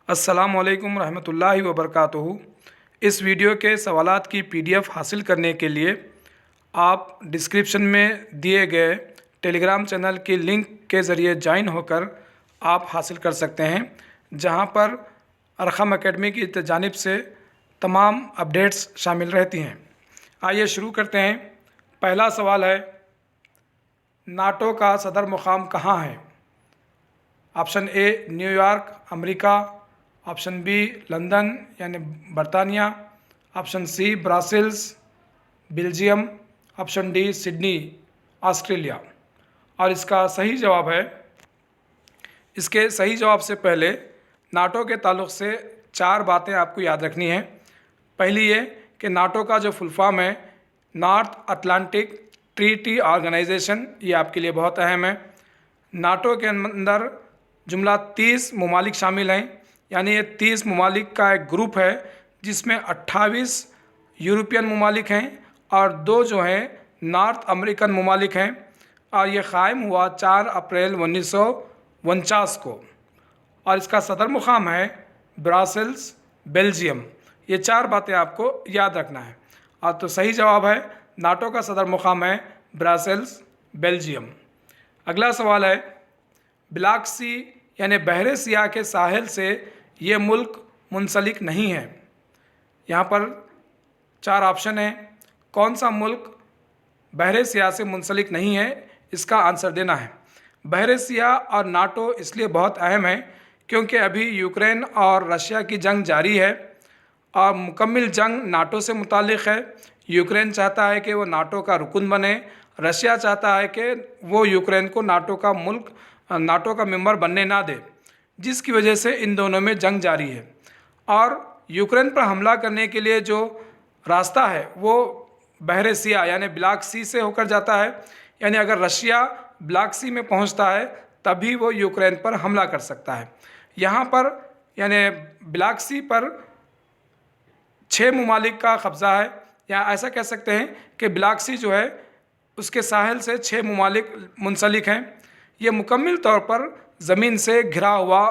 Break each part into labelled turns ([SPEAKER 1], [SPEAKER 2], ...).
[SPEAKER 1] अस्सलामुअलैकुम रहमतुल्लाहि व बरकातुहू। इस वीडियो के सवालात की PDF हासिल करने के लिए आप डिस्क्रिप्शन में दिए गए टेलीग्राम चैनल की लिंक के ज़रिए ज्वाइन होकर आप हासिल कर सकते हैं, जहां पर अरक़म एकेडमी की जानिब से तमाम अपडेट्स शामिल रहती हैं। आइए शुरू करते हैं। पहला सवाल है, नाटो का सदर मुकाम कहाँ है? Option A New York America, option B London यानी बरतानिया, option C Brussels Belgium, option D Sydney Australia. और इसका सही जवाब है, इसके सही जवाब से पहले नाटो के ताल्लुक़ से 4 बातें आपको याद रखनी हैं। पहली ये कि नाटो का जो फुल फॉर्म है नॉर्थ अटलांटिक ट्रीटी ऑर्गेनाइजेशन, ये आपके लिए बहुत अहम है। नाटो के अंदर जुमला 30 ममालिक शामिल हैं, यानी ये 30 ममालिक का एक ग्रुप है जिसमें 28 यूरोपियन ममालिक हैं और 2 जो हैं नॉर्थ अमेरिकन ममालिक हैं। और ये क़ायम हुआ 4 अप्रैल 1949 को। और इसका सदर मुकाम है ब्रसेल्स बेल्जियम। ये 4 बातें आपको याद रखना है। और तो सही जवाब है, नाटो का सदर मुकाम है ब्रसेल्स बेल्जियम। अगला सवाल है, ब्लैक सी यानी बहरे सियाह के साहिल से ये मुल्क मुंसलिक नहीं है। यहाँ पर 4 ऑप्शन हैं, कौन सा मुल्क बहरे सियाह से मुंसलिक नहीं है, इसका आंसर देना है। बहरे सियाह और नाटो इसलिए बहुत अहम है क्योंकि अभी यूक्रेन और रशिया की जंग जारी है और मुकम्मल जंग नाटो से मुताल्लिक़ है। यूक्रेन चाहता है कि वो नाटो का रुकन बने, रशिया चाहता है कि वो यूक्रेन को नाटो का मेंबर बनने ना दे, जिसकी वजह से इन दोनों में जंग जारी है। और यूक्रेन पर हमला करने के लिए जो रास्ता है वो बहरे सियाह यानी ब्लैक सी से होकर जाता है। यानी अगर रशिया ब्लैक सी में पहुंचता है तभी वो यूक्रेन पर हमला कर सकता है। यहाँ पर यानी ब्लैक सी पर 6 ममालिक का कब्ज़ा है, या ऐसा कह सकते हैं कि ब्लैक सी जो है उसके साहिल से 6 ममालिक मुंसलिक हैं। ये मुकम्मल तौर पर ज़मीन से घिरा हुआ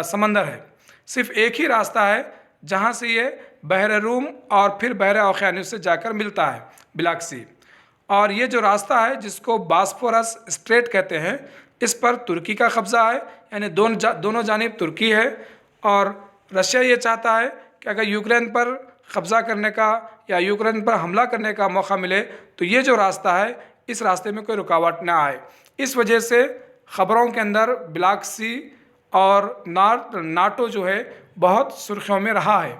[SPEAKER 1] समंदर है। सिर्फ एक ही रास्ता है जहाँ से ये बहर रूम और फिर बहर ओशियानियस से जाकर मिलता है ब्लैक सी। और ये जो रास्ता है जिसको बॉस्फोरस स्ट्रेट कहते हैं, इस पर तुर्की का कब्ज़ा है, यानी दोनों जानिब तुर्की है। और रशिया ये चाहता है कि अगर यूक्रेन पर कब्ज़ा करने का या यूक्रेन पर हमला करने का मौका मिले तो ये जो रास्ता है इस रास्ते में कोई रुकावट ना आए। इस वजह से ख़बरों के अंदर ब्लैक सी और नाटो जो है बहुत सुर्खियों में रहा है।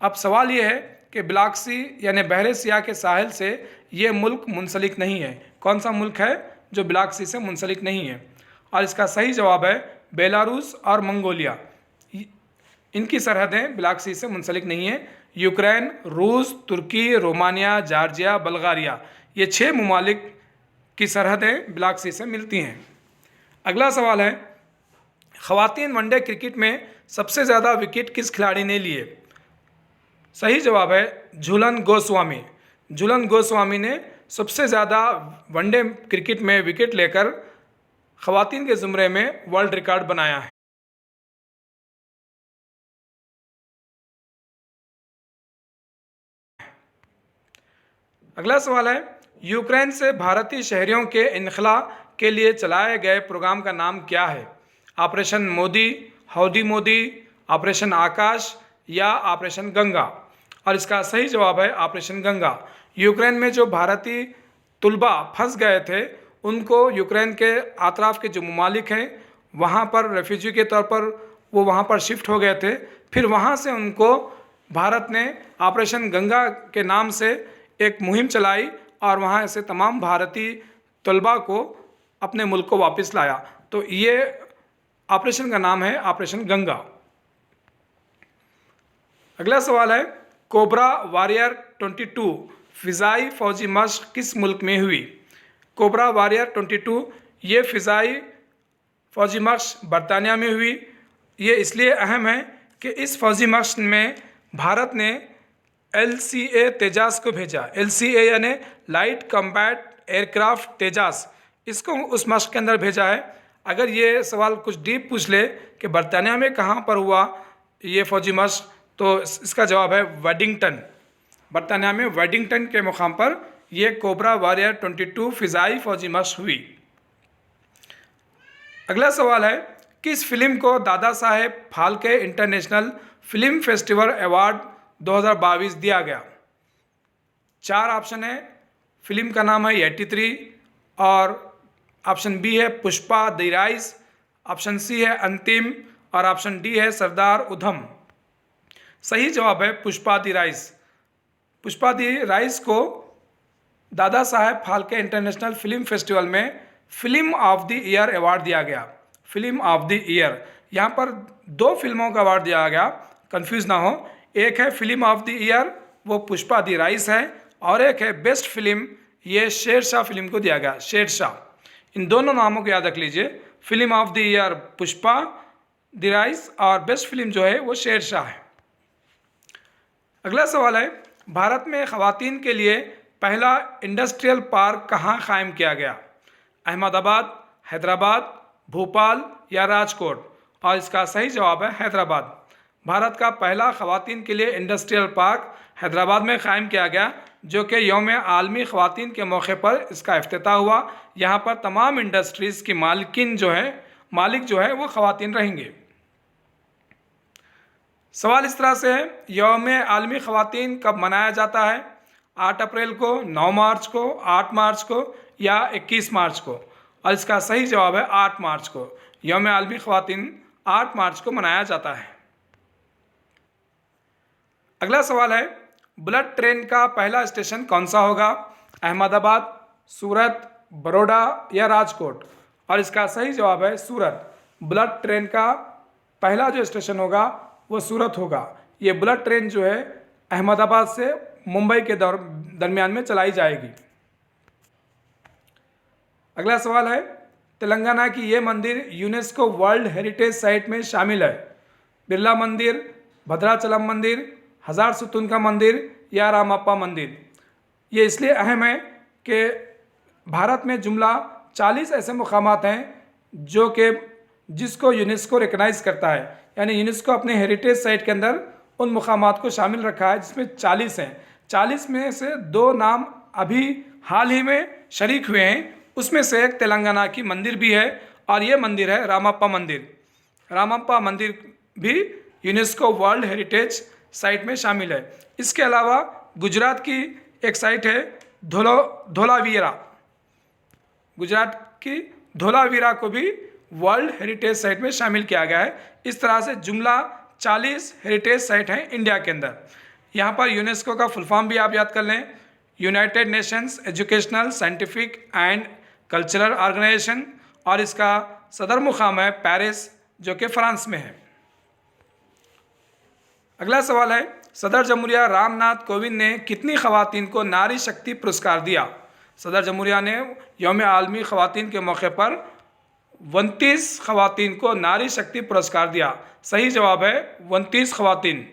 [SPEAKER 1] अब सवाल ये है कि ब्लैक सी यानी बहरे सियाह के साहिल से ये मुल्क मुंसलिक नहीं है। कौन सा मुल्क है जो ब्लैक सी से मुंसलिक नहीं है? और इसका सही जवाब है बेलारूस और मंगोलिया। इनकी सरहदें ब्लैक सी से मुंसलिक नहीं है। यूक्रेन, रूस, तुर्की, रोमानिया, जॉर्जिया, बल्गारिया, ये 6 ममालिक की सरहदें ब्लैक सी से मिलती हैं। अगला सवाल है, ख़वातीन वनडे क्रिकेट में सबसे ज़्यादा विकेट किस खिलाड़ी ने लिए? सही जवाब है झूलन गोस्वामी। झूलन गोस्वामी ने सबसे ज़्यादा वनडे क्रिकेट में विकेट लेकर ख़वातीन के ज़ुमरे में वर्ल्ड रिकॉर्ड बनाया है। अगला सवाल है, यूक्रेन से भारतीय शहरियों के इनखला के लिए चलाए गए प्रोग्राम का नाम क्या है? ऑपरेशन मोदी, हौडी मोदी, ऑपरेशन आकाश या ऑपरेशन गंगा? और इसका सही जवाब है ऑपरेशन गंगा। यूक्रेन में जो भारतीय तुलबा फंस गए थे उनको यूक्रेन के आतराफ के जो ममालिक हैं वहाँ पर रेफ्यूजी के तौर पर वो वहाँ पर शिफ्ट हो गए थे। फिर वहाँ से उनको भारत ने ऑपरेशन गंगा के नाम से एक मुहिम चलाई और वहाँ से तमाम भारतीय तलबा को अपने मुल्क को वापस लाया। तो ये ऑपरेशन का नाम है ऑपरेशन गंगा। अगला सवाल है, कोबरा वॉरियर 22 फ़िज़ाई फ़ौजी मश्क किस मुल्क में हुई? कोबरा वॉरियर 22 ये फ़िज़ाई फ़ौजी मश्क बरतानिया में हुई। ये इसलिए अहम है कि इस फ़ौजी मश्क में भारत ने LCA तेजास को भेजा। LCA यानी लाइट कॉम्बैट एयरक्राफ्ट तेजास, इसको उस मश्क के अंदर भेजा है। अगर ये सवाल कुछ डीप पूछ ले कि बरतानिया में कहाँ पर हुआ ये फौजी मश्क, तो इसका जवाब है वेडिंगटन। बरतानिया में वेडिंगटन के मुकाम पर यह कोबरा वॉरियर 22 फ़िज़ाई फौजी मश्क हुई। अगला सवाल है, किस फिल्म को Dadasaheb Phalke international film festival award 2022 दिया गया? 4 ऑप्शन है। फिल्म का नाम है 83, और ऑप्शन बी है Pushpa the rise, option C है अंतिम, और ऑप्शन डी है सरदार उधम। सही जवाब है Pushpa the rise. Pushpa the rise को Dadasaheb Phalke international film festival में film of the year award दिया गया। फिल्म ऑफ द ईयर, यहाँ पर 2 फिल्मों का अवार्ड दिया गया, कंफ्यूज ना हो। एक है फिल्म ऑफ द ईयर, वो पुष्पा द राइज है, और एक है बेस्ट फिल्म, ये शेरशाह फिल्म को दिया गया, शेरशाह। इन दोनों नामों को याद रख लीजिए। Film of the year Pushpa the rise, और बेस्ट फिल्म जो है वो शेरशाह है। अगला सवाल है, भारत में ख़वातीन के लिए पहला इंडस्ट्रियल पार्क कहाँ कायम किया गया? अहमदाबाद, हैदराबाद, भोपाल या राजकोट? और इसका सही जवाब है हैदराबाद। भारत का पहला ख़वातीन के लिए इंडस्ट्रियल पार्क हैदराबाद में कायम किया गया, जो कि यौम आलमी ख़वातीन के मौके पर इसका इफ्तिताह हुआ। यहाँ पर तमाम इंडस्ट्रीज़ की मालिक जो है वो ख़वातीन रहेंगे। सवाल इस तरह से है, यौम आलमी ख़वातीन कब मनाया जाता है? 8 अप्रैल को, 9 मार्च को, 8 मार्च को या 21 मार्च को? और इसका सही जवाब है 8 मार्च को। यौम आलमी ख़वातीन 8 मार्च को मनाया जाता है। अगला सवाल है, बुलेट ट्रेन का पहला स्टेशन कौन सा होगा? अहमदाबाद, सूरत, बड़ौदा या राजकोट? और इसका सही जवाब है सूरत। बुलेट ट्रेन का पहला जो स्टेशन होगा वो सूरत होगा। ये बुलेट ट्रेन जो है अहमदाबाद से मुंबई के दरमियान में चलाई जाएगी। अगला सवाल है, तेलंगाना की ये मंदिर यूनेस्को वर्ल्ड हेरिटेज साइट में शामिल है? बिरला मंदिर, भद्राचलम मंदिर, हज़ार सुतून का मंदिर या रामप्पा मंदिर? ये इसलिए अहम है कि भारत में जुमला 40 ऐसे मुकामात हैं जिसको यूनेस्को रिकग्नाइज करता है, यानी यूनेस्को अपने हेरिटेज साइट के अंदर उन मुकामात को शामिल रखा है, जिसमें 40 हैं। 40 में से 2 नाम अभी हाल ही में शरीक हुए हैं, उसमें से एक तेलंगाना की मंदिर भी है, और ये मंदिर है रामप्पा मंदिर। रामप्पा मंदिर भी यूनेस्को वर्ल्ड हेरिटेज साइट में शामिल है। इसके अलावा गुजरात की एक साइट है धोलावीरा। गुजरात की धोलावीरा को भी वर्ल्ड हेरिटेज साइट में शामिल किया गया है। इस तरह से जुमला 40 हेरिटेज साइट हैं इंडिया के अंदर। यहाँ पर यूनेस्को का फुल फॉर्म भी आप याद कर लें, United Nations Educational, Scientific and Cultural Organization, और इसका सदर मुकाम है पेरिस, जो कि फ्रांस में है। अगला सवाल है, सदर जमहूरिया रामनाथ कोविंद ने कितनी ख़वातीन को नारी शक्ति पुरस्कार दिया? सदर जमहूरिया ने यौम आलमी ख़वातीन के मौके पर 29 ख़वातीन को नारी शक्ति पुरस्कार दिया। सही जवाब है 29 ख़वातीन।